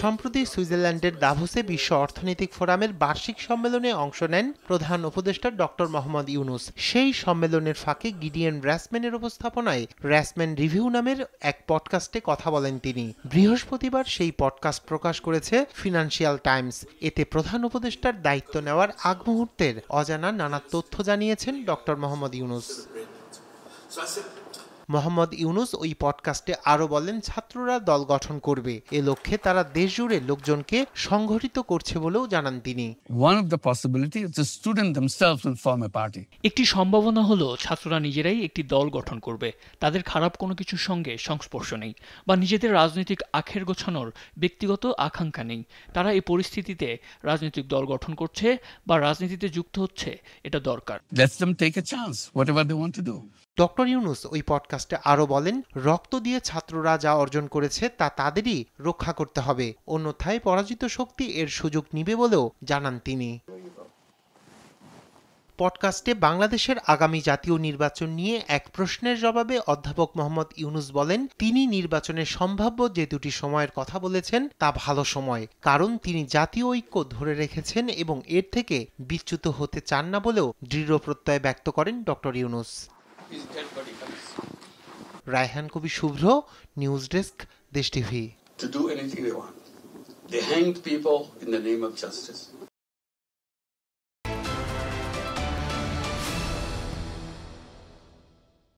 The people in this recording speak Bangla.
সম্প্রতি সুইজারল্যান্ডের দাভোসে বিশ্ব অর্থনৈতিক ফোরামের বার্ষিক সম্মেলনে অংশ নেন প্রধান উপদেষ্টা ডক্টর মোহাম্মদ ইউনূস। সেই সম্মেলনের ফাঁকে গিডিয়ন রাসম্যানের উপস্থাপনায় রাসম্যান রিভিউ নামের এক পডকাস্টে কথা বলেন তিনি। বৃহস্পতিবার সেই পডকাস্ট প্রকাশ করেছে ফিনান্সিয়াল টাইমস। এতে প্রধান উপদেষ্টার দায়িত্ব নেওয়ার আগ মুহূর্তের অজানা নানা তথ্য জানিয়েছেন ডক্টর মোহাম্মদ ইউনূস। মোহাম্মদ ইউনূস ওই পডকাস্টে আরো বলেন, ছাত্ররা দল গঠন করবে, এ লক্ষ্যে তারা দেশ জুড়ে লোকজনকে সংগঠিত করছে বলেও জানান তিনি। একটি সম্ভাবনা হলো ছাত্ররা নিজেরাই একটি দল গঠন করবে। তাদের খারাপ কোনো কিছুর সঙ্গে সংস্পর্শ নেই বা নিজেদের রাজনৈতিক আখের গোছানোর ব্যক্তিগত আকাঙ্ক্ষা নেই। তারা এই পরিস্থিতিতে রাজনৈতিক দল গঠন করছে বা রাজনীতিতে যুক্ত হচ্ছে, এটা দরকার। ডক্টর ইউনূস ওই পডকাস্টে আরো বলেন, রক্ত দিয়ে ছাত্ররা যা অর্জন করেছে তা তাদেরই রক্ষা করতে হবে, অন্যথায় পরাজিত শক্তি এর সুযোগ নিবে বলেও জানান তিনি। পডকাস্টে বাংলাদেশের আগামী জাতীয় নির্বাচন নিয়ে এক প্রশ্নের জবাবে অধ্যাপক মোহাম্মদ ইউনূস বলেন, তিনি নির্বাচনের সম্ভাব্য যে দুটি সময়ের কথা বলেছেন তা ভালো সময়, কারণ তিনি জাতীয় ঐক্য ধরে রেখেছেন এবং এর থেকে বিচ্যুত হতে চান না বলেও দৃঢ় প্রত্যয় ব্যক্ত করেন ডক্টর ইউনূস। রায়হান কবি শুভ্র, নিউজ ডেস্ক, দেশ TV. To do anything they want. They hanged people in the name of justice.